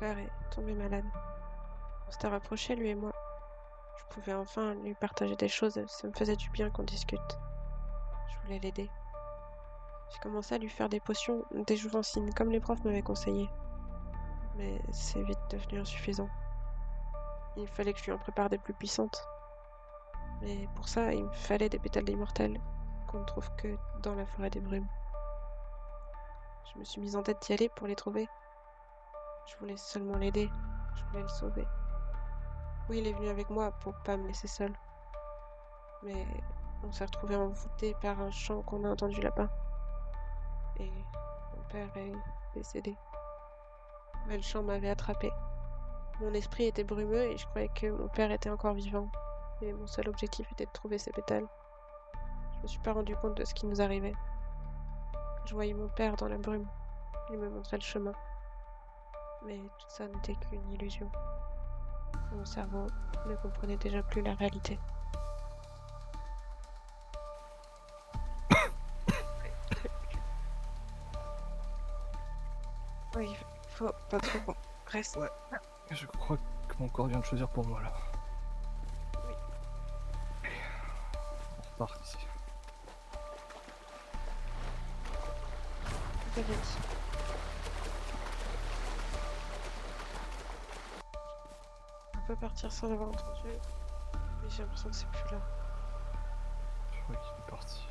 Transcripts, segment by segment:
père est tombé malade. On s'était rapprochés, lui et moi. Je pouvais enfin lui partager des choses, ça me faisait du bien qu'on discute. Je voulais l'aider. J'ai commencé à lui faire des potions, des jouvencines, comme les profs m'avaient conseillé. Mais c'est vite devenu insuffisant. Il fallait que je lui en prépare des plus puissantes. Mais pour ça, il me fallait des pétales d'immortel, qu'on ne trouve que dans la forêt des brumes. Je me suis mise en tête d'y aller pour les trouver. Je voulais seulement l'aider. Je voulais le sauver. Oui, il est venu avec moi pour pas me laisser seule. Mais on s'est retrouvés envoûtés par un chant qu'on a entendu là-bas. Et mon père est décédé. Mais le chant m'avait attrapée. Mon esprit était brumeux et je croyais que mon père était encore vivant. Et mon seul objectif était de trouver ses pétales. Je me suis pas rendu compte de ce qui nous arrivait. Je voyais mon père dans la brume. Il me montrait le chemin. Mais tout ça n'était qu'une illusion. Mon cerveau ne comprenait déjà plus la réalité. Oui, faut pas trop qu'on reste. Ouais, je crois que mon corps vient de choisir pour moi là. Oui. On repart d'ici. T'as bien dit. On peut partir sans l'avoir entendu, mais j'ai l'impression que c'est plus là. Je crois qu'il est parti.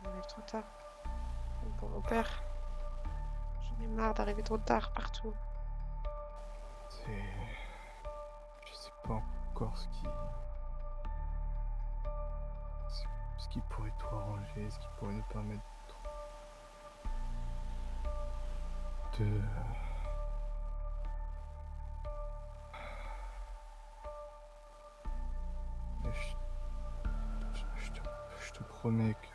On arrive trop tard. Même pour mon père. J'en ai marre d'arriver trop tard partout. C'est. Je sais pas encore ce qui pourrait tout arranger, ce qui pourrait nous permettre de. Mais je te promets que.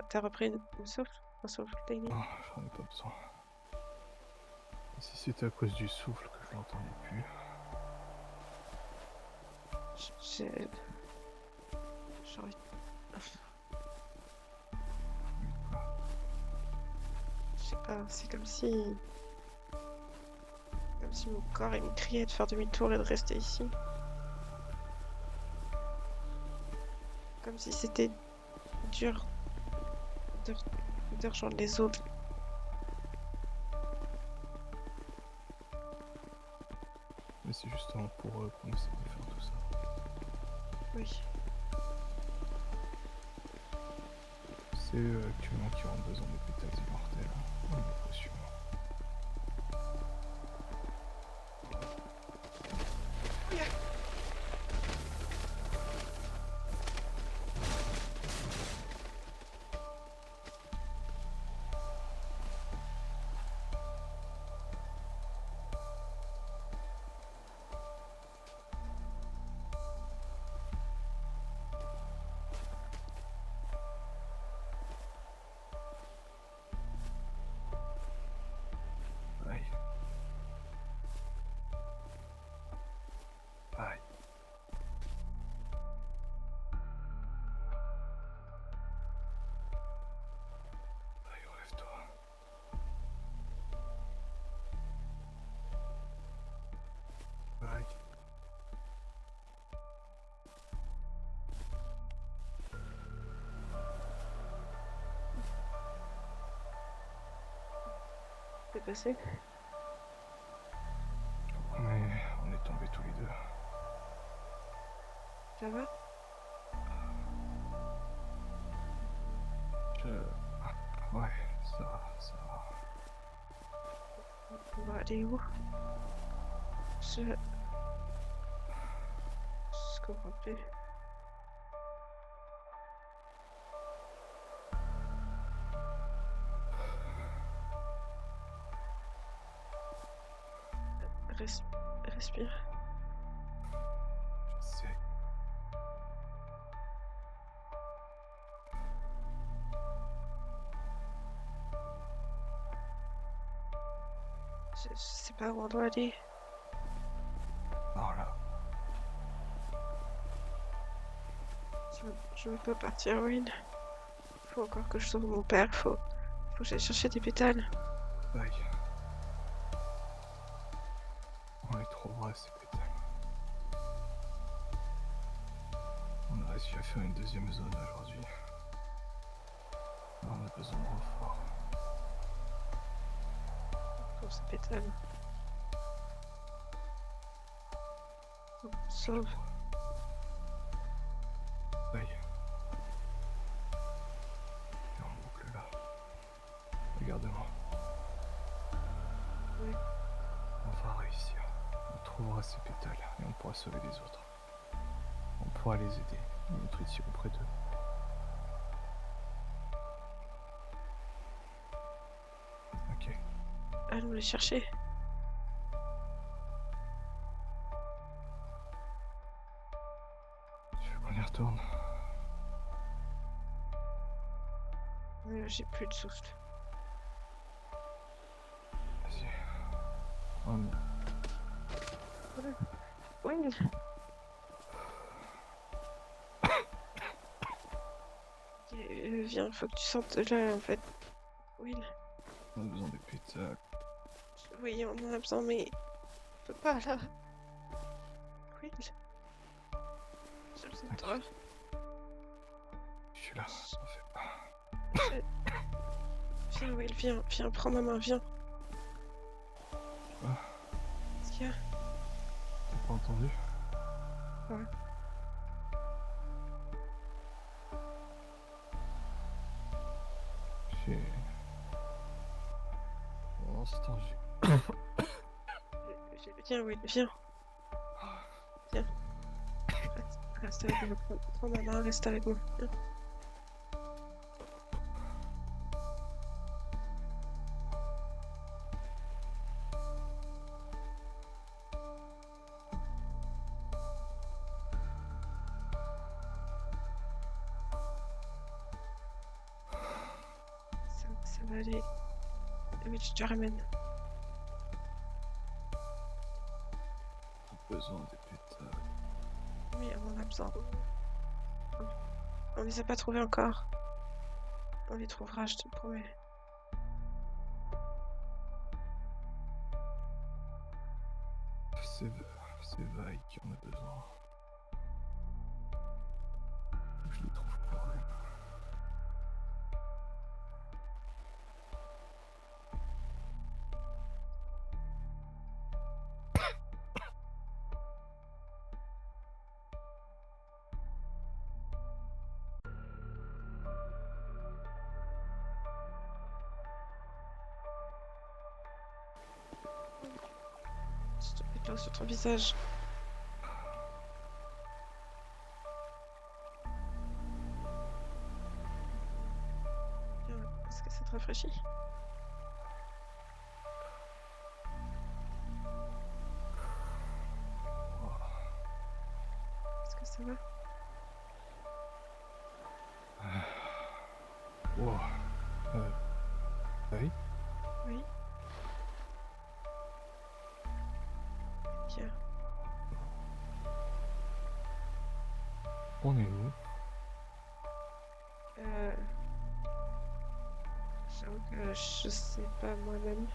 T'as repris une souffle? Un souffle technique? Non, j'en ai pas besoin. Et si c'était à cause du souffle que je l'entendais plus. J'ai envie. Je sais pas, c'est comme si. Comme si mon corps il me criait de faire demi-tour et de rester ici. Comme si c'était dur de, de rejoindre les autres. Mais c'est justement pour eux qu'on essaie de faire tout ça. Oui. C'est eux actuellement qui ont besoin de pétales immortels, ou de potions. Aïe. Aïe. Aïe, relève-toi. Aïe. C'est passé? On est tombés tous les deux. Ça va? Ouais, ça va, ça va. On va aller où? Je comprends plus. Respire. Je sais. Je sais pas où on doit aller. Par là. Je veux pas partir, Wayne. faut encore que je sauve mon père, faut que j'aille chercher des pétales. Aïe. On les trouvera ces pétales. On a réussi à faire une deuxième zone aujourd'hui. On a besoin de renfort. Pour ces pétales. Faut qu'on sauve. Aïe. T'es en boucle là. Regarde-moi. Oui. On va réussir. On trouvera ces pétales et on pourra sauver les autres. On pourra les aider. Notre ici auprès d'eux. Ok. Allons les chercher. Tu veux qu'on y retourne? J'ai plus de souffle. Vas-y. Oh non. Oui. Viens, faut que tu sentes là en fait. Will. On a besoin de pétales. Oui, on en a besoin, mais on peut pas là. Will. J'ai besoin de toi. Je suis là. T'en fais pas. Viens, Will, viens, prends ma main, viens. Quoi? Qu'est-ce qu'il y a? T'as pas entendu? Ouais. J'ai... Pour l'instant, Viens, Will, viens. Viens. Reste avec moi. Prends ma main, reste avec moi. Viens. Ça va aller. Oui, je te ramène. J'ai besoin des pétales. Oui, on en a besoin. On les a pas trouvés encore. On les trouvera, je te le promets. C'est vague qui en a besoin. Je les trouve pas. S'il te plaît, sur ton visage. Bien, est-ce que ça te rafraîchit? Est-ce que ça va? Wow. Oui. Oui. Bien. On est où? J'avoue que je sais pas moi-même.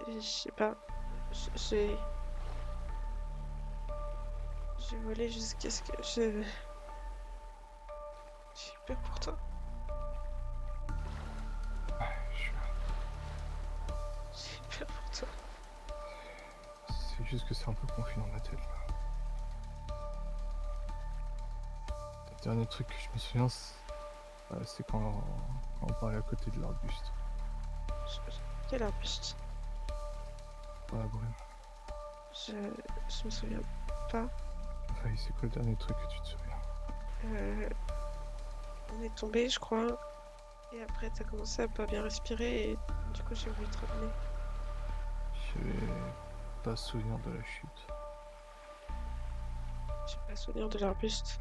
Je sais pas. J'ai volé jusqu'à ce que je... J'ai peur pour toi. Je suis là. J'ai peur pour toi. C'est juste que c'est un peu confus dans ma tête là. Le dernier truc que je me souviens, c'est quand on parlait à côté de l'arbuste. Quel arbuste? Dans la brume. Je me souviens pas. Enfin, c'est quoi le dernier truc que tu te souviens? On est tombé, je crois. Et après, t'as commencé à pas bien respirer et du coup, j'ai voulu te ramener. J'avais pas souvenir de la chute. J'ai pas souvenir de l'arbuste.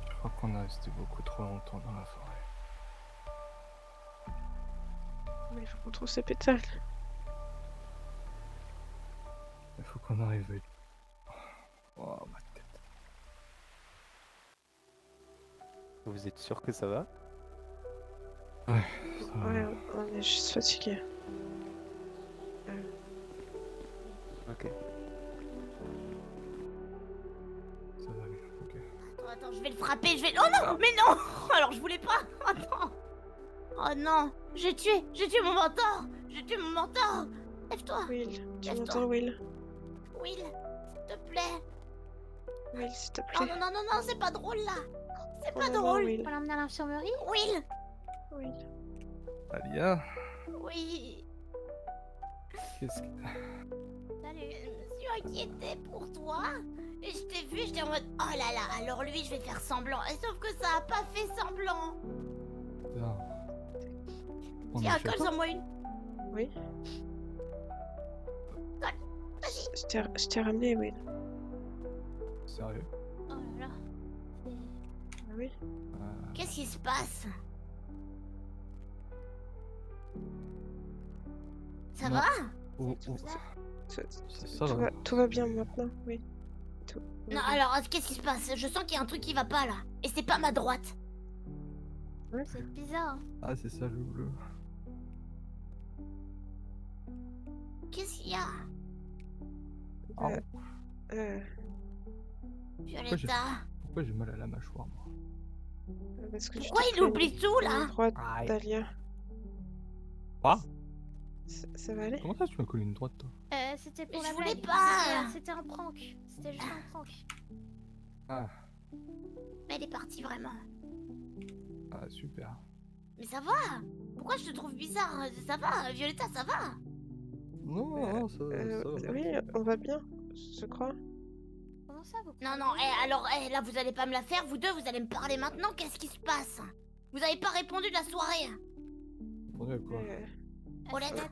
Je crois qu'on a resté beaucoup trop longtemps dans la forêt. Mais il faut qu'on trouve ces pétales. Il faut qu'on arrive à... Oh, ma tête. Vous êtes sûr que ça va? Ouais, ça va. Ouais, on est juste fatigué. Ok. Ça va aller, ok. Attends, je vais le frapper, je vais... Oh non, mais non. Alors je voulais pas. Oh non. Oh non. J'ai tué mon mentor. J'ai tué mon mentor. Lève-toi. Will, tu Lève-toi. m'entends, Will? Will, s'il te plaît. Will, s'il te Non, plaît. non, non, non, non, c'est pas drôle là. C'est pas On va voir, drôle. Will. On l'emmène à l'infirmerie? Will. Will. Alia, Oui. qu'est-ce que... Salut. Je me suis inquiétée pour toi. Et je t'ai vu, j'étais en mode... Oh là là, alors lui, je vais faire semblant. Et sauf que ça a pas fait semblant. Là. On Tiens, achète colle pas sur moi une. Oui? Vas-y. Je t'ai ramené, Will. Sérieux? Oh là là. Ah oui? Qu'est-ce qui se passe? Ça Non. va? Oh, C'est tout ça. ça va. Tout va bien maintenant, oui. Tout va Non, bien. alors, qu'est-ce qui se passe? Je sens qu'il y a un truc qui va pas là. Et c'est pas ma droite. C'est bizarre. Ah, c'est ça le bleu. Qu'est-ce qu'il y a? Ah, Euh, Violetta. pourquoi j'ai mal à la mâchoire, moi? parce que tu Pourquoi t'es il pris oublie tout une là? droite Aïe. d'Alia. Quoi? Ça va aller? Comment ça, tu m'as collé une droite, toi? C'était pour Mais la je voulais blague. pas. C'était un prank. C'était juste un prank. Ah, Mais elle est partie vraiment. ah, super. Mais ça va? Pourquoi je te trouve bizarre? Ça va, Violetta, ça va? Non, non, ça va. Oui, on va bien, je crois. Comment ça, vous Non, non, alors, là, vous allez pas me la faire, vous deux, vous allez me parler maintenant, qu'est-ce qui se passe? Vous avez pas répondu de la soirée? Répondu à quoi? Aux lettres.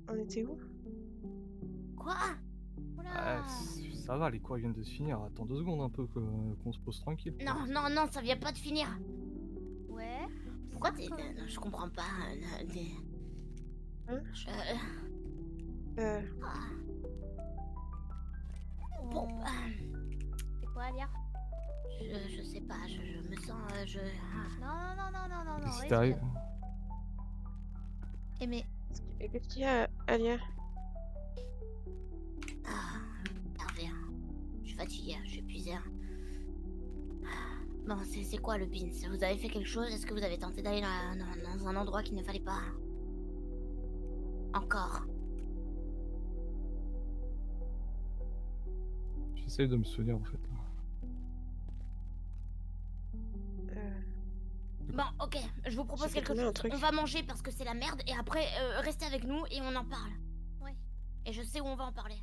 On était où? Quoi? Oula. Ah, ça va, les cours viennent de se finir. Attends 2 secondes un peu qu'on se pose tranquille. Non, non, non, ça vient pas de finir. Ouais. Pourquoi Ça, t'es... quoi. non, je comprends pas. Hein? Ah. Bon, C'est quoi, Alia? je sais pas, je me sens... Non, non, non, non, non, non. Si respire. t'arrives. Eh mais... Et qu'est-ce qu'il y a, Alia? Ah, Hervé, je suis fatiguée, je suis épuisée. Bon, c'est quoi le pins? Vous avez fait quelque chose? Est-ce que vous avez tenté d'aller dans un endroit qu'il ne fallait pas? Encore. J'essaie de me souvenir en fait. Bon, ok, je vous propose J'ai quelque fait un chose. truc. On va manger parce que c'est la merde et après, restez avec nous et on en parle. Ouais. Et je sais où on va en parler.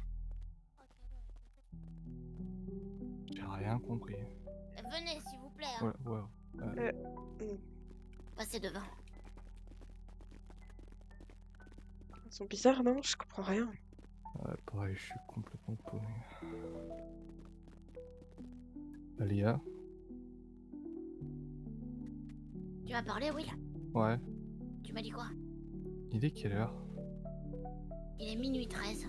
J'ai rien compris. Venez, s'il vous plaît. Hein. Ouais. Passez devant. Ils sont bizarres, non? Je comprends rien. Ouais, pareil, je suis complètement paumé. Alia? Tu m'as parlé, Will? Ouais. Tu m'as dit quoi? Il est quelle heure? Il est minuit 13.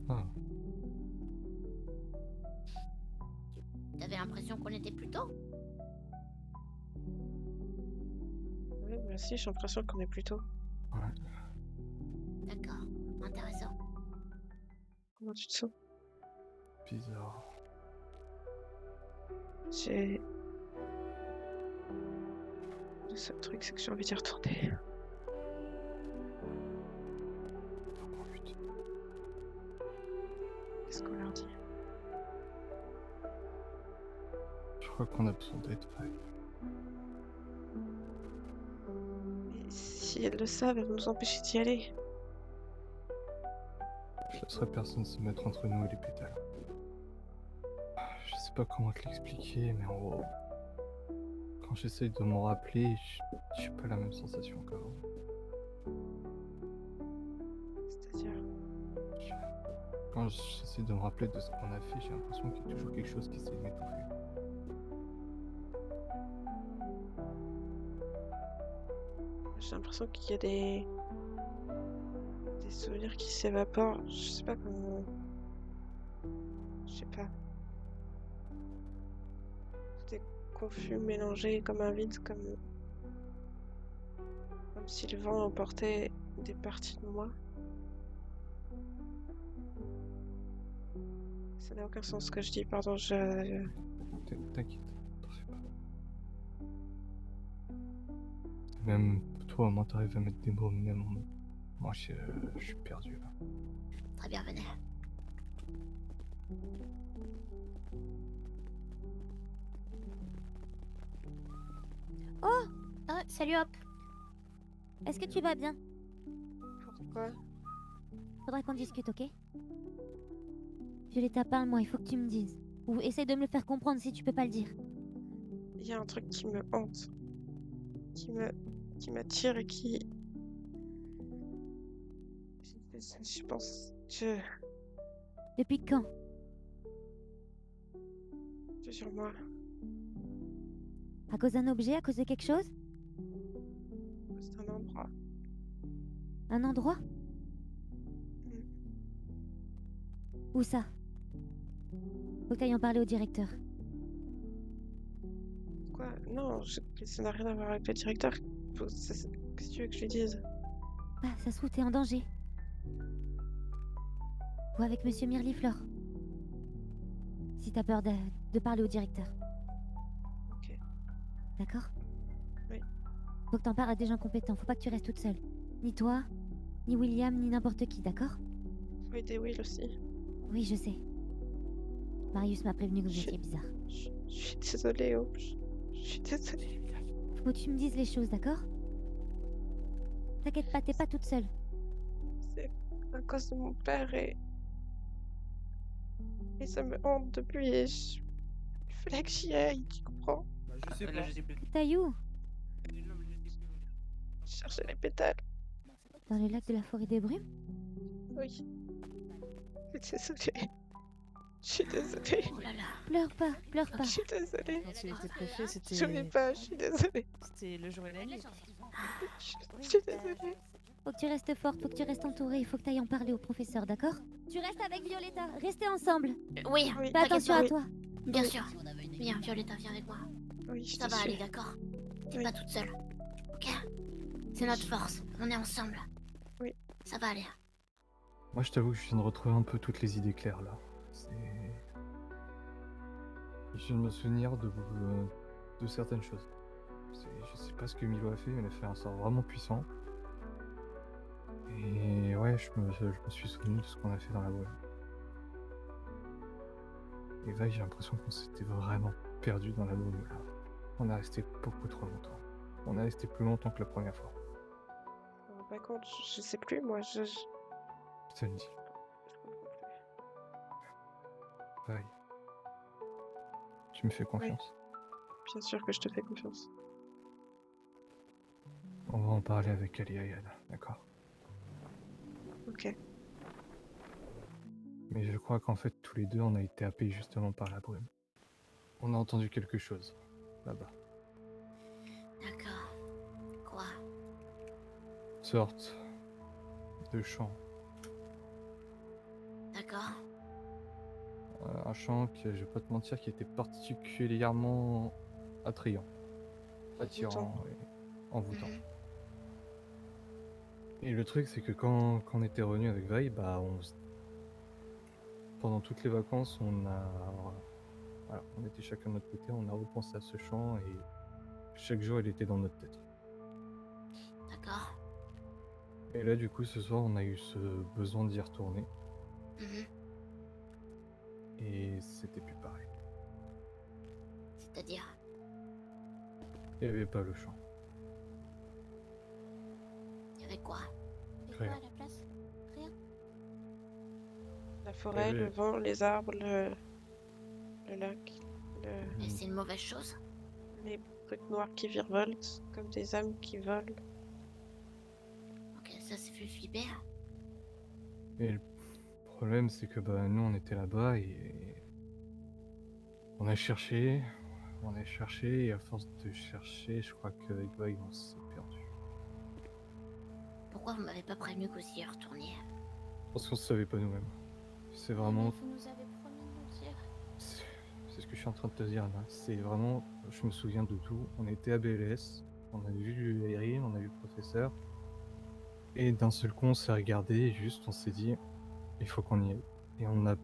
Ah. T'avais l'impression qu'on était plus tôt? Ouais, moi aussi, j'ai l'impression qu'on est plutôt. Ouais. D'accord, intéressant. Comment tu te sens? Bizarre. J'ai... Le seul truc, c'est que j'ai envie d'y retourner. Oh putain. Qu'est-ce qu'on leur dit? Je crois qu'on a besoin d'aide, pareil. Et si elles le savent, elles vont nous empêcher d'y aller. Je laisserai personne se mettre entre nous et les pétales. Je sais pas comment te l'expliquer, mais en gros, quand j'essaye de m'en rappeler, j'ai pas la même sensation qu'avant. C'est-à-dire... Quand j'essaie de me rappeler de ce qu'on a fait, j'ai l'impression qu'il y a toujours quelque chose qui essaie de m'étouffer. J'ai l'impression qu'il y a des souvenirs qui s'évaporent. Je sais pas comment... Je sais pas. confus, mélangé, comme un vide, comme si le vent emportait des parties de moi. Ça n'a aucun sens ce que je dis, pardon, T'inquiète, t'en fais pas. Même toi, au moins, t'arrives à mettre des mots, mais même moi, je suis perdu là. Très bien, venez. Ah, salut Hop. Est-ce que tu vas bien? Pourquoi? Faudrait qu'on discute, ok? Violetta, parle-moi, il faut que tu me dises. Ou essaye de me le faire comprendre si tu peux pas le dire. Il y a un truc qui me hante, qui m'attire et qui... Je pense... Depuis quand? C'est sur moi. À cause d'un objet? À cause de quelque chose? C'est un endroit. Un endroit? Où ça? Faut que t'ailles en parler au directeur. Quoi? Non, ça n'a rien à voir avec le directeur. Qu'est-ce que tu veux que je lui dise? Bah, ça se trouve, t'es en danger. Ou avec Monsieur Mirliflor. Si t'as peur de parler au directeur. Ok. D'accord? Oui. Faut que t'en parles à des gens compétents, faut pas que tu restes toute seule. Ni toi, ni William, ni n'importe qui, d'accord? Faut aider Will aussi. Oui, je sais. Marius m'a prévenu que vous Je- étiez bizarre. Je suis désolée, Hope. Je suis désolée. Faut que tu me dises les choses, d'accord? T'inquiète pas, t'es pas toute seule. C'est à cause de mon père et ça me hante depuis et il fallait que j'y aille, tu comprends? Je sais pas. T'ailles où? Chercher les pétales. Dans le lac de la forêt des brumes? Oui. Je suis désolée. Je suis désolée. Oh là là. Pleure pas, pleure pas. Je suis désolée. Quand il était préfet, c'était. Je voulais pas, je suis désolée. C'était le jour et la nuit. Je suis désolée. Faut que tu restes forte, faut que tu restes entourée, il faut que t'ailles en parler au professeur, d'accord? Tu restes avec Violetta, restez ensemble. Oui, Oui, Fais t'inquiète attention pas. à oui. toi. Bien sûr. Viens, Violetta, viens avec moi. Oui, je Ça te va suis. aller, d'accord? T'es Oui. pas toute seule. Ok? C'est notre force. On est ensemble. Oui. Ça va aller. Moi, je t'avoue que je viens de retrouver un peu toutes les idées claires là. Je viens de me souvenir de certaines choses. Je sais pas ce que Milo a fait, mais il a fait un sort vraiment puissant. Et ouais, je me suis souvenu de ce qu'on a fait dans la brume. Et là, j'ai l'impression qu'on s'était vraiment perdu dans la brume là. On a resté beaucoup trop longtemps. On a resté plus longtemps que la première fois. Je me rends pas compte, je sais plus, moi, je Je te le dis. comprends plus. Pareil. Tu me fais confiance. Bien sûr que je te fais confiance. On va en parler avec Ali et Ayana, d'accord? Ok. Mais je crois qu'en fait, tous les deux, on a été happés justement par la brume. On a entendu quelque chose, là-bas. D'accord. Quoi? Une sorte de chant. D'accord. Un chant qui, je vais pas te mentir, qui était particulièrement attrayant. Attirant et envoûtant. Mhm. Et le truc, c'est que quand on était revenu avec Veil, bah, pendant toutes les vacances, voilà, on était chacun de notre côté, on a repensé à ce chant et chaque jour, il était dans notre tête. D'accord. Et là, du coup, ce soir, on a eu ce besoin d'y retourner Mhm. et c'était plus pareil. C'est-à-dire? Il n'y avait pas le chant. Il y avait quoi? Et quoi Rien. à la place? Rien. La forêt, le vent, les arbres, le lac, Et c'est une mauvaise chose? les trucs noirs qui virevoltent, comme des âmes qui volent. Ok, ça c'est fait flipper. Et le problème, c'est que bah, nous, on était là-bas et on a cherché, et à force de chercher, je crois qu'avec Veil, on s'est perdu. Pourquoi vous m'avez pas prévenu que vous y retourniez? Parce qu'on ne savait pas nous-mêmes. C'est Mais vraiment... vous nous avez promis de nous dire. C'est ce que je suis en train de te dire là. C'est vraiment, je me souviens de tout. On était à BLS, on a vu Harry, on a vu le professeur. Et d'un seul coup, on s'est regardé et juste on s'est dit, il faut qu'on y aille. Et on n'a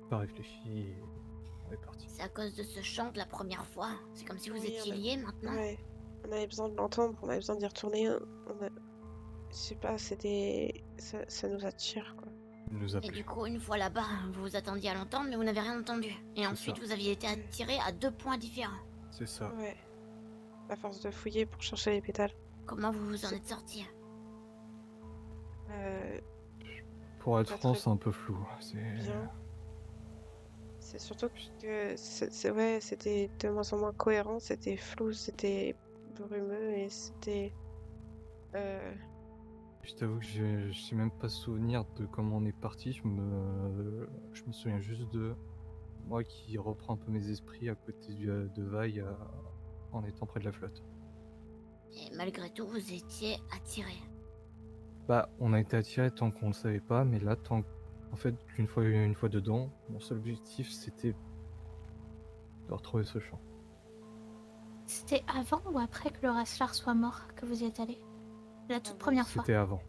pas réfléchi et on est parti. C'est à cause de ce chant de la première fois. C'est comme si vous Oui, étiez on a- liés maintenant. Ouais. On avait besoin de l'entendre, on avait besoin d'y retourner. Je sais pas, ça nous attire, quoi. Il nous a Et plu. du coup, une fois là-bas, vous vous attendiez à l'entendre, mais vous n'avez rien entendu. Et C'est ensuite, ça. vous aviez été attiré à 2 points différents. C'est ça. Ouais. À force de fouiller pour chercher les pétales. Comment vous vous en C'est- êtes sorti? Euh, Pour être Pas franc, très c'est un peu flou. C'est bien. C'est surtout que ouais, c'était de moins en moins cohérent, c'était flou, c'était brumeux et c'était. Je t'avoue que je sais même pas souvenir de comment on est parti. Je me souviens juste de moi qui reprends un peu mes esprits à côté de Vaille en étant près de la flotte. Et malgré tout, vous étiez attiré. Bah, on a été attirés tant qu'on le savait pas, mais là, en fait, une fois dedans, mon seul objectif c'était de retrouver ce champ. C'était avant ou après que le Rasslar soit mort que vous y êtes allé? La toute Avant. première fois. C'était avant.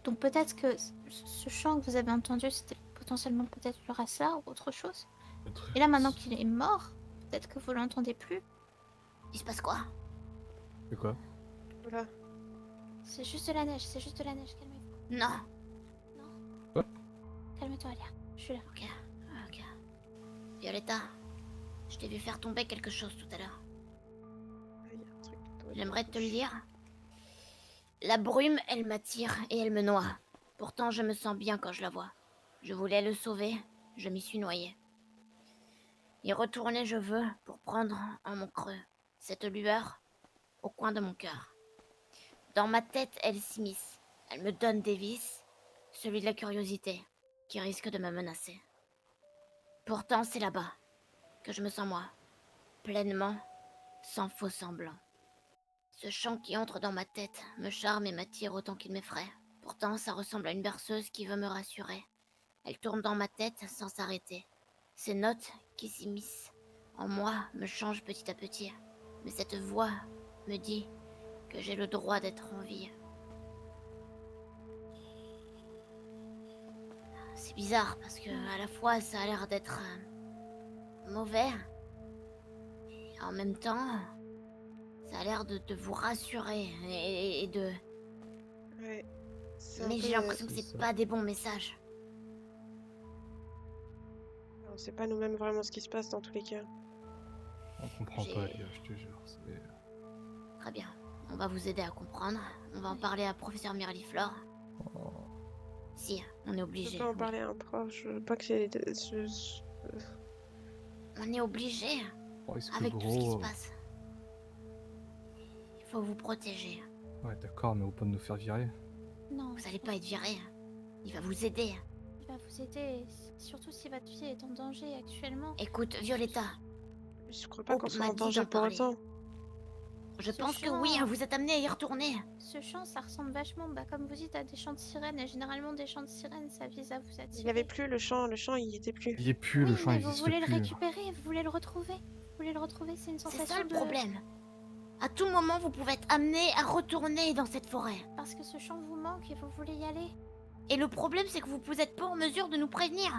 Donc peut-être que ce chant que vous avez entendu, c'était potentiellement peut-être le Rasslar ou autre chose. Et là, maintenant qu'il est mort, peut-être que vous l'entendez plus. Il se passe quoi? C'est quoi? Voilà. C'est juste de la neige, c'est juste de la neige, calmez-vous. Non. Calme-toi, Alia. Je suis là. Ok. Violetta, je t'ai vu faire tomber quelque chose tout à l'heure. Il y a un truc dans les J'aimerais te le couches. dire. La brume, elle m'attire et elle me noie. Pourtant, je me sens bien quand je la vois. Je voulais le sauver, je m'y suis noyée. Y retourner je veux pour prendre en mon creux cette lueur au coin de mon cœur. Dans ma tête, elle s'immisce. Elle me donne des vices, celui de la curiosité, qui risque de me menacer. Pourtant, c'est là-bas que je me sens moi, pleinement, sans faux semblant. Ce chant qui entre dans ma tête me charme et m'attire autant qu'il m'effraie. Pourtant, ça ressemble à une berceuse qui veut me rassurer. Elle tourne dans ma tête sans s'arrêter. Ces notes qui s'immiscent en moi me changent petit à petit. Mais cette voix me dit que j'ai le droit d'être en vie. C'est bizarre parce que à la fois ça a l'air d'être mauvais et en même temps ça a l'air de vous rassurer et de... Ouais. C'est un Mais peu, j'ai l'impression que c'est c'est ça. pas des bons messages. on sait pas nous-mêmes vraiment ce qui se passe dans tous les cas. On comprend J'ai- pas, Lia, je te jure. Très bien. On va vous aider à comprendre. On va en parler à professeur Miraliflore. Oh, Si, on est Je obligé. peux pas en oui. parler à un prof, je veux pas que j'ai. On est obligé est-ce que avec tout ce qui se gros. passe. Il faut vous protéger. Ouais, d'accord, mais au point de nous faire virer. Non, Vous allez pas être viré. Il va vous aider. il va vous aider, surtout si votre fille est en danger actuellement. Écoute, Violetta, Je crois pas Oh, qu'on soit m'a en dit danger d'en pour parler. autant. je Ce pense que chant- oui, vous êtes amené à y retourner. Ce chant, ça ressemble vachement, comme vous dites, à des chants de sirènes. Et généralement, des chants de sirènes, ça vise à vous attirer. Il y avait plus le chant il y était plus. Il y est plus, Oui, le champ mais vous n'existe voulez le plus. récupérer, vous voulez le retrouver. Vous voulez le retrouver, c'est une C'est sensation ça le de... problème. À tout moment, vous pouvez être amené à retourner dans cette forêt. Parce que ce chant vous manque et vous voulez y aller. Et le problème, c'est que vous n'êtes pas en mesure de nous prévenir.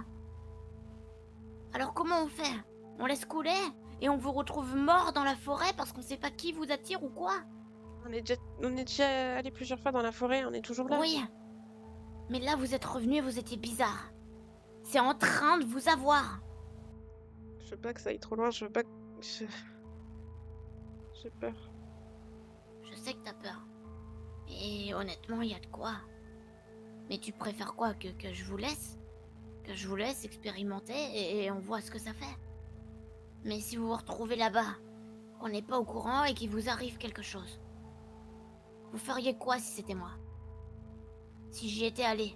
Alors comment on fait? On laisse couler et on vous retrouve mort dans la forêt parce qu'on sait pas qui vous attire ou quoi? On est déjà allé plusieurs fois dans la forêt, on est toujours là. Oui. Mais là, vous êtes revenu et vous étiez bizarre. C'est en train de vous avoir. Je veux pas que ça aille trop loin, je veux pas que. J'ai peur. Je sais que t'as peur. Et honnêtement, il y a de quoi. Mais tu préfères quoi? Que je vous laisse? Que je vous laisse expérimenter et on voit ce que ça fait. Mais si vous vous retrouvez là-bas, qu'on n'est pas au courant et qu'il vous arrive quelque chose, vous feriez quoi si c'était moi? Si j'y étais allé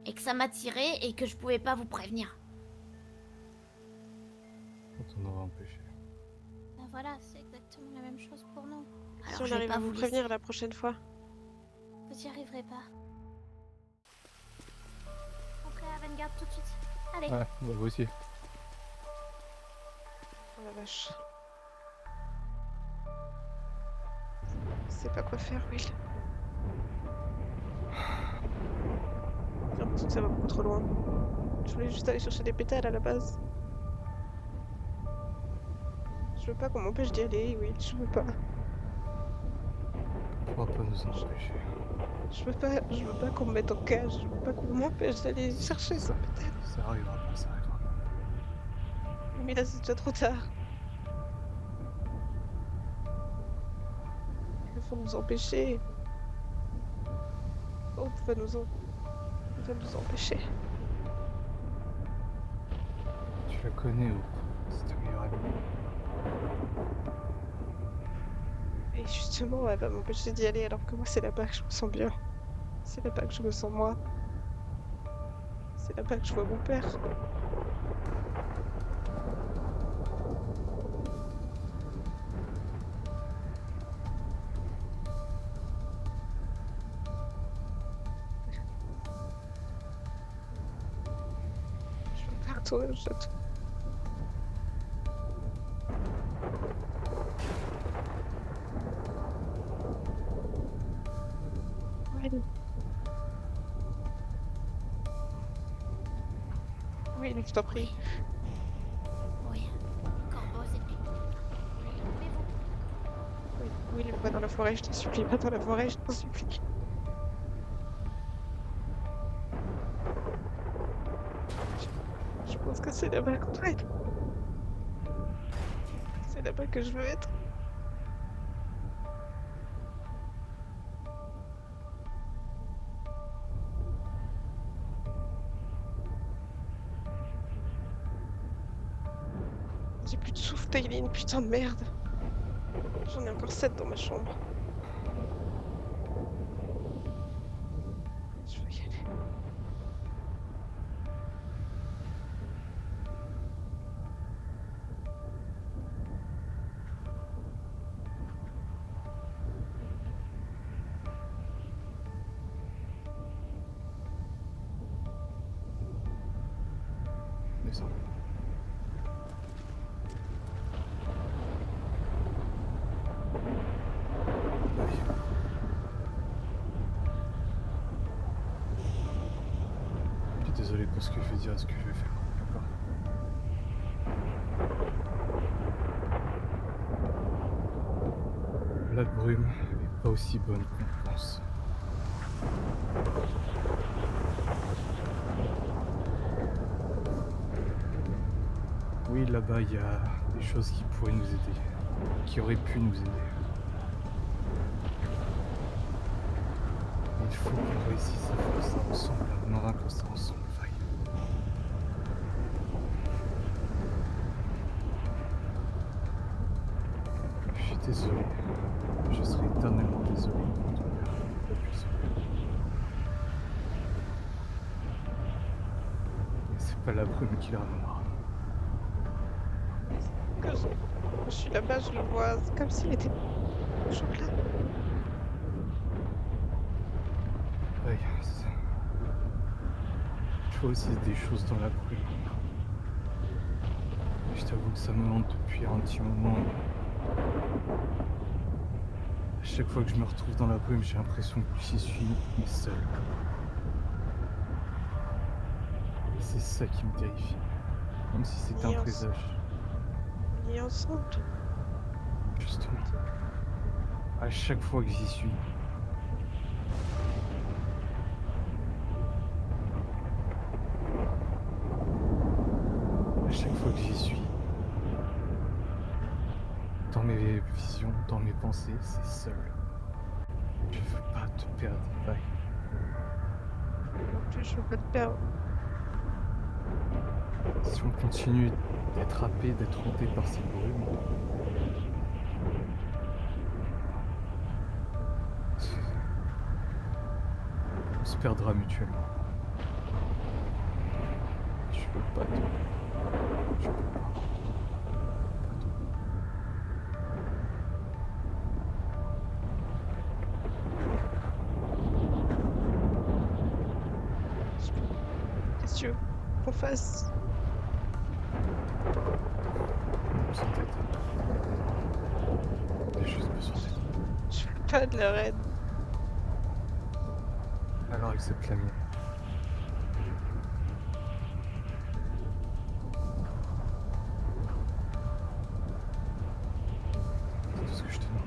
et que ça m'attirait et que je pouvais pas vous prévenir. On t'en aurait empêché. Ben voilà, c'est exactement la même chose pour nous. Alors Si on je vais arrive pas à vous vous prévenir laisser. la prochaine fois. Vous y arriverez pas. Entrez à Vanguard tout de suite. Allez. Ouais, bah, vous aussi. Oh la vache. Je sais pas quoi faire, Will. J'ai l'impression que ça va beaucoup trop loin. Je voulais juste aller chercher des pétales à la base. Je veux pas qu'on m'empêche d'y aller, Will. Je veux pas. On pourra pas nous en empêcher. Je veux pas qu'on me mette en cage. Je veux pas qu'on m'empêche d'aller chercher ce pétale. Ça arrivera pas, ça arrivera pas. Mais là, c'est déjà trop tard. Il faut nous empêcher. Oh, va nous empêcher. Tu la connais, Hope. C'est ta meilleure amie. Et justement, elle va m'empêcher d'y aller alors que moi, c'est là-bas que je me sens bien. C'est là-bas que je me sens moi. C'est là-bas que je vois mon père. Je veux pas retourner au château. Oui. Oui, je t'en prie. Oui. Corbeau, c'est lui. Oui, oui, va dans la forêt, je t'en supplie. Va dans la forêt, je t'en supplie. Je pense que c'est là-bas qu'on doit être. C'est là-bas que je veux être. J'ai plus de souffle, Tailine, putain de merde. J'en ai encore 7 dans ma chambre. Je veux y aller. Descends. Allez. Je suis désolé pour ce que je vais dire et ce que je vais faire, d'accord? La brume est pas aussi bonne qu'on pense. Oui, là-bas, il y a des choses qui pourraient nous aider, qui auraient pu nous aider. Il faut qu'on réussisse à faire ça ensemble, à en vaincre ça ensemble, Faye. Je suis désolé. Je serai éternellement désolé pour ton père. Depuis ce moment. Mais c'est pas la brume qui le ramènera. Que je suis là-bas, je le vois. C'est comme s'il était toujours là. Ouais, je vois aussi des choses dans la brume. Je t'avoue que ça me hante depuis un petit moment. À chaque fois que je me retrouve dans la brume, j'ai l'impression que j'y suis, mais seul. Et c'est ça qui me terrifie. Comme si c'était un Yes. présage. On y est ensemble. Justement. À chaque fois que j'y suis. À chaque fois que j'y suis. Dans mes visions, dans mes pensées, c'est seul. Je veux pas te perdre, Faye. Non plus, je veux pas te perdre. Si on continue d'être happé, d'être hanté par cette brume, on se perdra mutuellement. Je veux pas te... Je peux pas. Pas te- Qu'est-ce que tu veux qu'on fasse? besoin d'aide. J'ai juste besoin d'aide. Je veux pas de leur aide. Alors accepte la mienne. C'est tout ce que je te demande.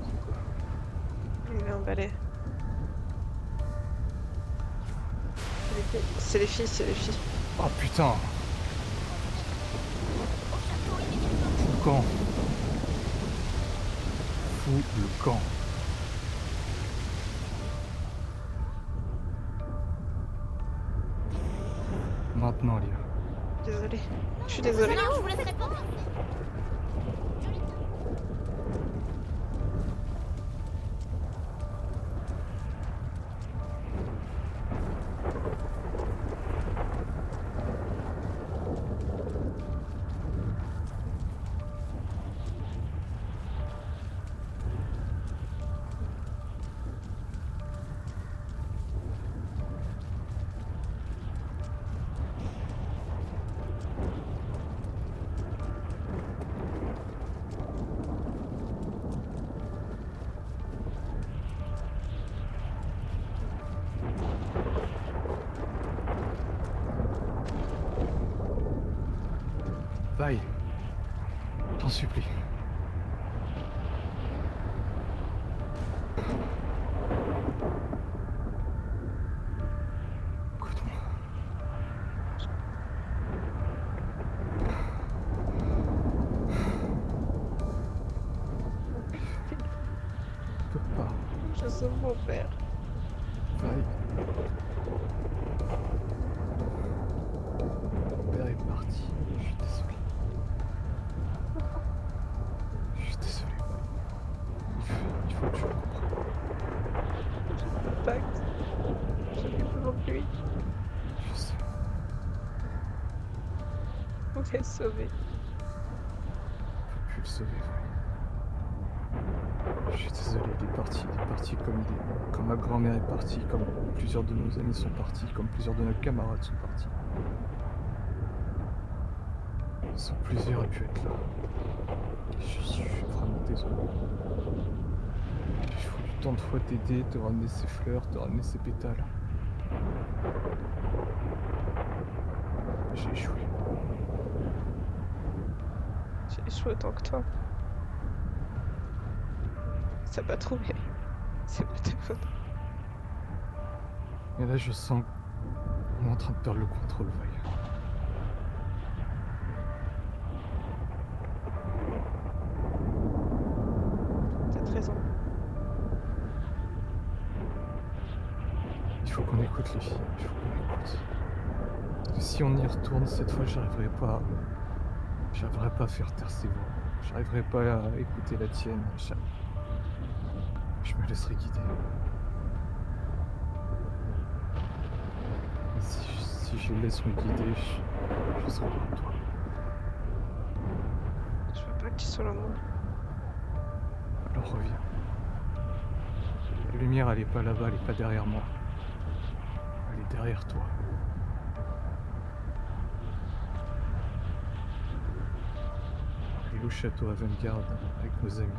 C'est quoi? Il est emballé. C'est les filles, c'est les filles. Oh putain! Fous le camp! Fous le camp! Maintenant, Lia. Désolée. Je suis désolée. Non, je vous laisse répondre. Vaille. T'en supplie. Écoute-moi. Je peux pas. Je sauve mon père. Vaille. Mon père est parti. Je suis désolé. Je suis désolé, Vaille. Il faut que tu le comprennes. Pacte. Je n'ai besoin de lui. Je sais. On va le sauver. Je peux plus le sauver, Vaille. Je suis désolé, il est parti comme ma grand-mère est partie, comme plusieurs de nos amis sont partis, comme plusieurs de nos camarades sont partis. Ils sont plusieurs à pu être là. Je suis vraiment désolé. J'ai voulu tant de fois t'aider, te ramener ces fleurs, te ramener ces pétales. J'ai échoué. J'ai échoué autant que toi. Ça m'a trouvé. C'est pas ta faute. Et là, je sens qu'on est en train de perdre le contrôle, Vaille. T'as raison. Il faut qu'on écoute les filles, il faut qu'on écoute. Parce que si on y retourne, cette fois, j'arriverai pas à faire taire ses voix. J'arriverai pas à écouter la tienne. Je me laisserai guider. Et si je laisse me guider, je serai loin de toi. Je veux pas que tu sois loin de moi. Alors reviens. La lumière, elle est pas là-bas, elle est pas derrière moi. Elle est derrière toi. Elle est au château Avant-Garde avec nos amis.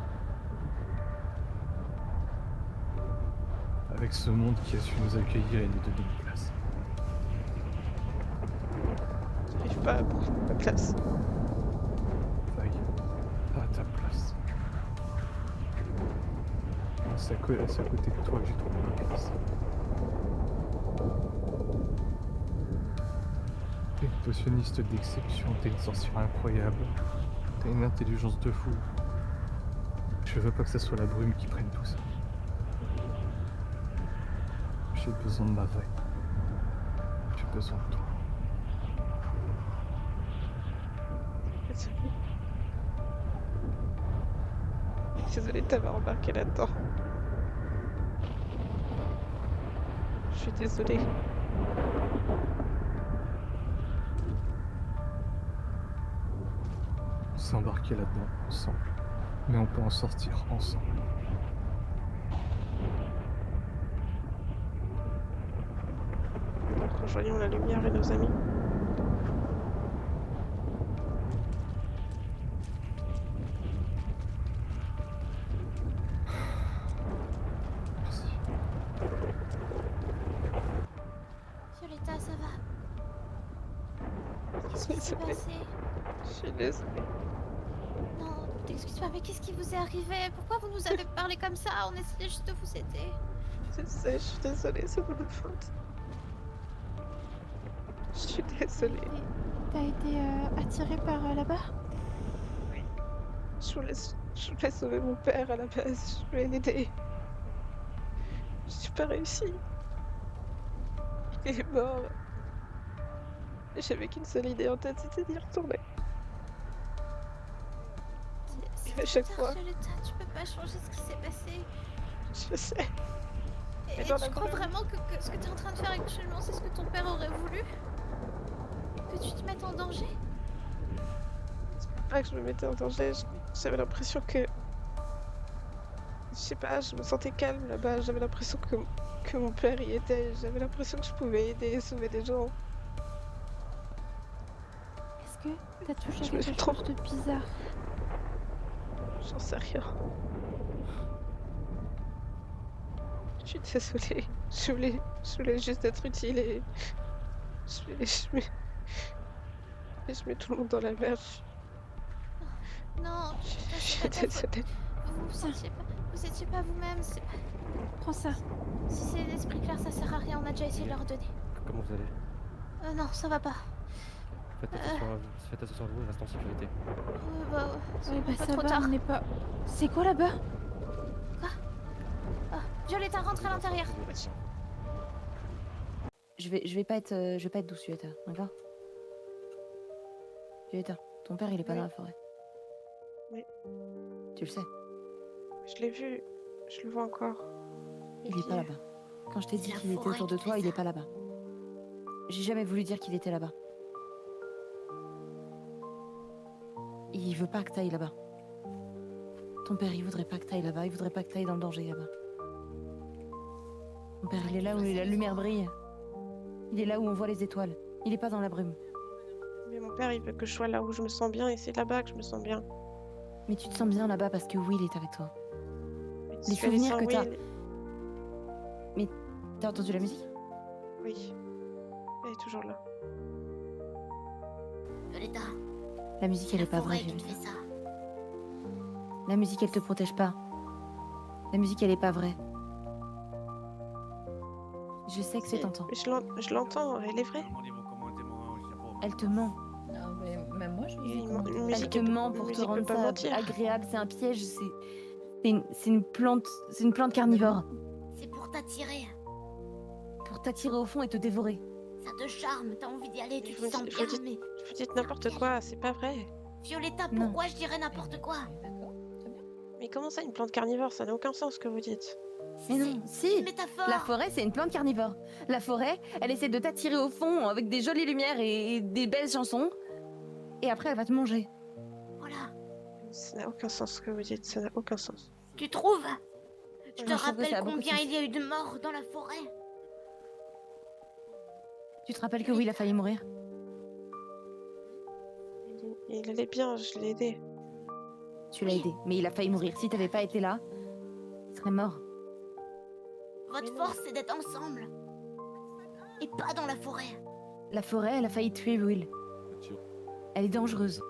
Avec ce monde qui a su nous accueillir et nous donner une place. J'arrive pas à prendre ma place. Vaille, pas à ta place. C'est à côté de toi que j'ai trouvé ma place. T'es une potionniste d'exception, t'es une sorcière incroyable, t'as une intelligence de fou. Je veux pas que ça soit la brume qui prenne tout ça. J'ai besoin de ma Vaille. J'ai besoin de toi. Désolée. Désolée de t'avoir embarqué là-dedans. Je suis désolée. On s'est embarqué là-dedans ensemble. Mais on peut en sortir ensemble. rejoignons la lumière et nos amis. Merci. Violetta, ça va? Qu'est-ce qui s'est Désolée. passé? Je suis désolée. Non, t'excuses pas, mais qu'est-ce qui vous est arrivé? Pourquoi vous nous avez parlé comme ça? On essayait juste de vous aider. Je sais, je suis désolée, c'est de ma faute. Je suis désolée. T'as été attiré par là-bas? Je voulais sauver mon père à la base, je voulais l'aider. J'ai pas réussi. Il est mort. J'avais qu'une seule idée en tête, c'était d'y retourner. C'est à chaque trop tard, fois. Violetta, tu peux pas changer ce qui s'est passé. Je sais. Et Mais dans la tu crois brume. vraiment que ce que t'es en train de faire actuellement, c'est ce que ton père aurait voulu? Que tu te mettes en danger? C'est pas que je me mettais en danger, j'avais l'impression que... Je sais pas, je me sentais calme là-bas, j'avais l'impression que mon père y était, j'avais l'impression que je pouvais aider et sauver des gens. Est-ce que t'as touché Je me quelque suis trop- chose de bizarre? J'en sais rien. Je suis désolée, je voulais juste être utile et... je mets tout le monde dans la merde. Non, Je c'est suis pas ta faute. désolée. Vous étiez pas vous-même. Prends ça. Si c'est l'esprit clair, ça sert à rien. On a déjà essayé de leur donner. Comment vous allez? Non, ça va pas. Faites attention à vous et restez en sécurité. Oui, bah pas ça trop va, tard. on n'est pas... C'est quoi là-bas? Violetta, rentre à l'intérieur. Je vais pas être douce, Violetta, d'accord? Violetta, ton père il est pas Oui. dans la forêt. Oui. Tu le sais, Je l'ai vu, je le vois encore. il est pas là-bas. Quand je t'ai C'est dit la qu'il était forêt autour de qui toi, fait il est ça. pas là-bas. J'ai jamais voulu dire qu'il était là-bas. Il veut pas que t'ailles là-bas. Ton père, il voudrait pas que t'ailles là-bas, il voudrait pas que t'ailles dans le danger là-bas. Ton père, il est là où la lumière brille. Il est là où on voit les étoiles. Il est pas dans la brume. Mais mon père, il veut que je sois là où je me sens bien et c'est là-bas que je me sens bien. Mais tu te sens bien là-bas parce que Will est avec toi. Mais Les tu fais souvenirs sans que t'as- Will. T'as entendu la musique? Oui. Elle est toujours là. Violetta, La musique, c'est elle la est pas vraie, forêt qui te Violetta. fait ça. La musique, elle te protège pas. La musique, elle est pas vraie. Je sais que Si, c'est tentant. mais je l'entends, elle est vraie. Elle te ment. Non, mais même moi, je Et disais qu'on une était- Elle musique, te elle peut- ment une pour te musique peut rendre pas ça mentir. agréable. C'est un piège. C'est une plante. C'est une plante carnivore. C'est pour t'attirer. Pour t'attirer au fond et te dévorer. Ça te charme, t'as envie d'y aller, tu te Vous sens dites- bien, vous dites- mais... Vous dites n'importe quoi, c'est pas vrai. Violetta, Non. pourquoi je dirais n'importe quoi? D'accord, très bien. Mais comment ça, une plante carnivore? Ça n'a aucun sens ce que vous dites. Mais non, C'est si. une métaphore. La forêt, c'est une plante carnivore. La forêt, elle essaie de t'attirer au fond avec des jolies lumières et des belles chansons. Et après, elle va te manger. Voilà. Ça n'a aucun sens ce que vous dites, ça n'a aucun sens. Tu trouves? Tu te Moi, je trouve que ça rappelles a beaucoup de combien sens. il y a eu de morts dans la forêt? Tu te rappelles que Will a failli mourir? Il allait bien, je l'ai aidé. Tu l'as aidé, mais il a failli mourir. Si t'avais pas été là, il serait mort. Votre Mais non. force, c'est d'être ensemble. Et pas dans la forêt. La forêt, elle a failli tuer Will. Elle est dangereuse.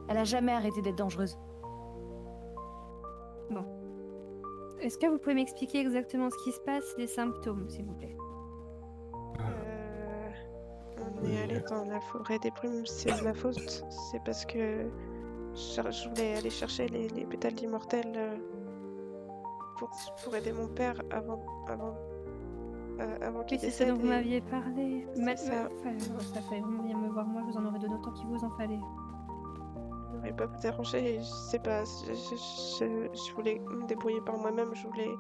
Elle a jamais arrêté d'être dangereuse. Est-ce que vous pouvez m'expliquer exactement ce qui se passe, les symptômes, s'il vous plaît? On est allé dans la forêt des brumes, c'est de ma faute. C'est parce que je voulais aller chercher les pétales d'immortel pour aider mon père avant qu'il Oui, c'est ce décède. dont vous et- m'aviez parlé. C'est ça. Ça fait vraiment bien me voir. Moi, je vous en aurais donné autant qu'il vous en fallait. Je n'aurais pas vous déranger, je sais pas, je voulais me débrouiller par moi-même, je voulais...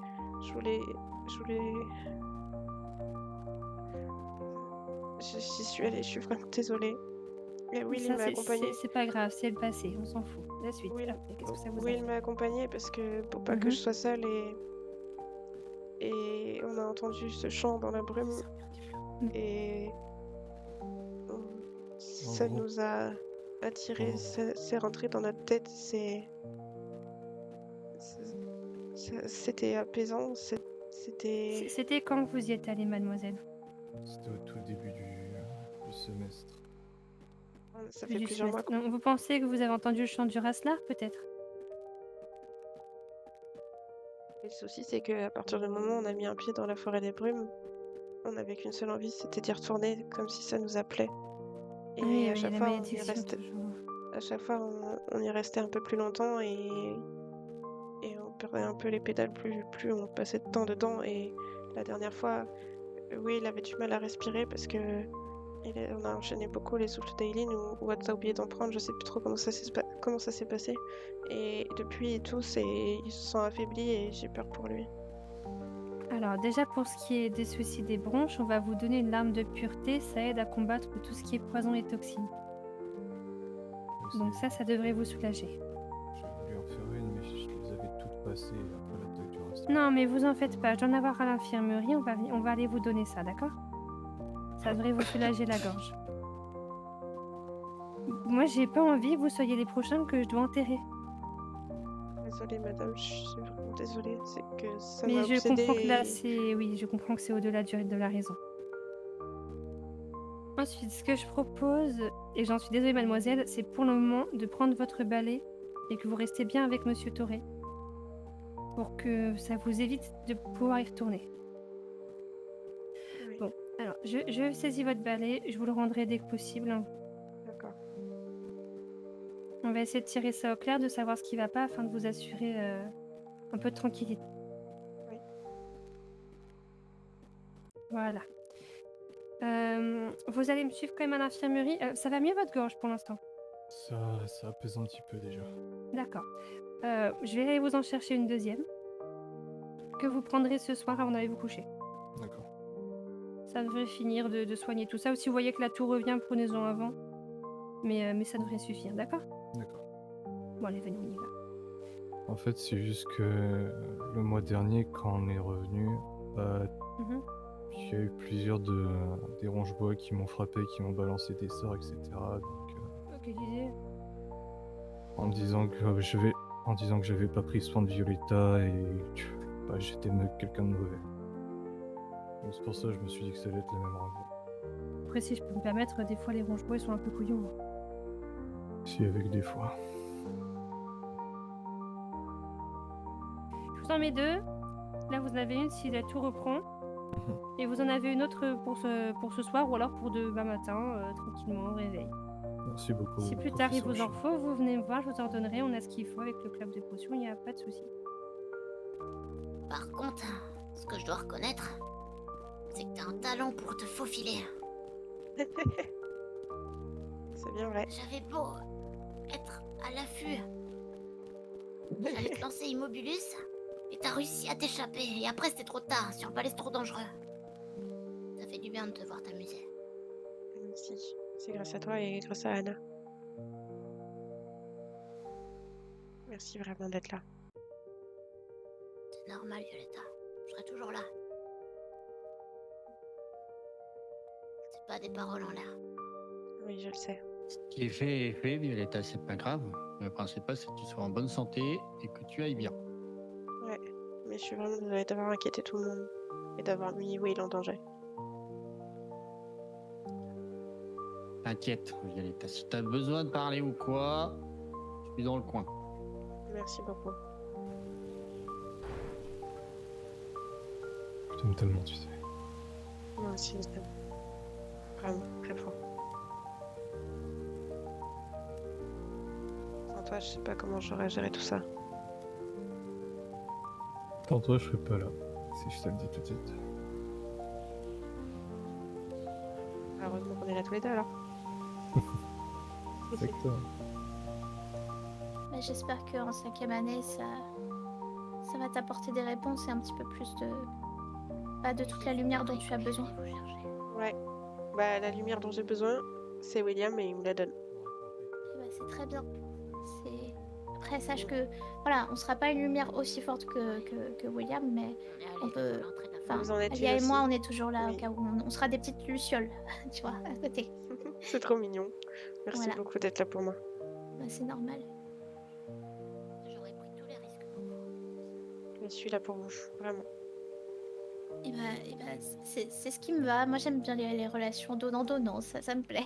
J'y suis allée, je suis vraiment désolée. Et Will, il Ça, m'a accompagnée. c'est pas grave, c'est le passé, on s'en fout. La suite. Oui, Après, qu'est-ce que ça vous Will a m'a accompagnée parce que pour pas que Mhm. je sois seule et on a entendu ce chant dans la brume Et ça gros. nous a attiré, Oh. c'est rentré dans notre tête, c'était apaisant, c'était... C'était quand que vous y êtes allée, mademoiselle? C'était au tout début du semestre. Ça fait Du plusieurs mois. semestre. Donc, vous pensez que vous avez entendu le chant du Raslar, peut-être? Le souci, c'est qu'à partir du moment où on a mis un pied dans la forêt des brumes, on n'avait qu'une seule envie, c'était d'y retourner, comme si ça nous appelait. Et Oui, à oui, chaque la fois, on y malédiction, restait, toujours. à chaque fois, on y restait un peu plus longtemps et on perdait un peu les pédales plus on passait de temps dedans. Et la dernière fois, oui, il avait du mal à respirer parce que on a enchaîné beaucoup les souffles d'Aileen ou Watts a oublié d'en prendre, je sais plus trop comment ça s'est passé. Et depuis, tous, ils se sont affaiblis et j'ai peur pour lui. Alors, déjà, pour ce qui est des soucis des bronches, on va vous donner une larme de pureté. Ça aide à combattre tout ce qui est poison et toxines. Donc ça devrait vous soulager. J'ai voulu en faire une, mais je les avais toutes passées après l'attaque du reste. Non, mais vous en faites pas. Je dois en avoir à l'infirmerie. On va aller vous donner ça, d'accord? Ça devrait vous soulager la gorge. Moi, j'ai pas envie que vous soyez les prochains que je dois enterrer. Désolée, madame, je suis vraiment désolée. C'est que ça Mais m'a je obsédée comprends que là, et- c'est... Oui, je comprends que c'est au-delà de la raison. Ensuite, ce que je propose, et j'en suis désolée, mademoiselle, c'est pour le moment de prendre votre balai et que vous restez bien avec Monsieur Toré. Pour que ça vous évite de pouvoir y retourner. Oui, Bon, alors, je saisis votre balai, je vous le rendrai dès que possible. d'accord. On va essayer de tirer ça au clair, de savoir ce qui va pas, afin de vous assurer un peu de tranquillité. Oui. Voilà. Vous allez me suivre quand même à l'infirmerie. Ça va mieux votre gorge pour l'instant? Ça apaise un petit peu déjà. D'accord. Je vais aller vous en chercher une deuxième. Que vous prendrez ce soir avant d'aller vous coucher. D'accord. Ça devrait finir de soigner tout ça. Ou si vous voyez que la toux revient, prenez-en avant. Mais ça devrait suffire, d'accord? D'accord. Bon, allez, venez, on y va. En fait, c'est juste que le mois dernier, quand on est revenu, Mhm. il y a eu plusieurs des ronge-bois qui m'ont frappé, qui m'ont balancé des sorts, etc. Donc, Ok, disais. en disant que j'avais pas pris soin de Violetta et que j'étais quelqu'un de mauvais. Donc c'est pour ça que je me suis dit que ça allait être la même règle. Après, si je peux me permettre, des fois les ronge-bois sont un peu couillons. Si, avec des fois. Je vous en mets deux. Là, vous en avez une si la toux reprend. Et vous en avez une autre pour ce soir ou alors pour demain matin, tranquillement, au réveil. Merci beaucoup. Si plus tard il vous en professeur faut, vous venez me voir, je vous en donnerai. On a ce qu'il faut avec le club de potions, il n'y a pas de souci. Par contre, ce que je dois reconnaître, c'est que t'as un talent pour te faufiler. C'est bien vrai. J'avais beau être à l'affût. J'allais te lancer Immobulus, et t'as réussi à t'échapper. Et après, c'était trop tard, sur palais, c'est trop dangereux. Ça fait du bien de te voir t'amuser. Merci. C'est grâce à toi et grâce à Anna. Merci vraiment d'être là. C'est normal, Violetta. Je serai toujours là. C'est pas des paroles en l'air. Oui, je le sais. Ce qui est fait, Violetta, c'est pas grave. Le principal, c'est que tu sois en bonne santé et que tu ailles bien. Ouais. Mais je suis vraiment désolée d'avoir inquiété tout le monde et d'avoir mis Will en danger. T'inquiète, Violetta. Si t'as besoin de parler ou quoi, je suis dans le coin. Merci beaucoup. Je t'aime tellement, tu sais. Moi aussi, je t'aime. Vraiment, très fort. Sans toi, je sais pas comment j'aurais géré tout ça. Sans toi, je serais pas là. Si je te le dis tout de suite. Heureusement qu'on est là tous les deux alors. Exactement. Mais j'espère qu'en 5e année, ça va t'apporter des réponses et un petit peu plus de toute la lumière dont tu as besoin. Ouais. Bah, la lumière dont j'ai besoin, c'est William et il me la donne. Eh ben, c'est très bien. Après, sache que, voilà, on sera pas une lumière aussi forte que William, mais On est allé On peut- devant l'entrée de la Enfin, Vous en êtes Alia une et moi, aussi. on est toujours là Oui. au cas où. On sera des petites lucioles, tu vois, à côté. C'est trop mignon. Merci Voilà. beaucoup d'être là pour moi. Bah, c'est normal. J'aurais pris tous les risques pour vous. Je suis là pour vous, vraiment. Et bah, c'est ce qui me va. Moi, j'aime bien les relations donnant-donnant, ça me plaît.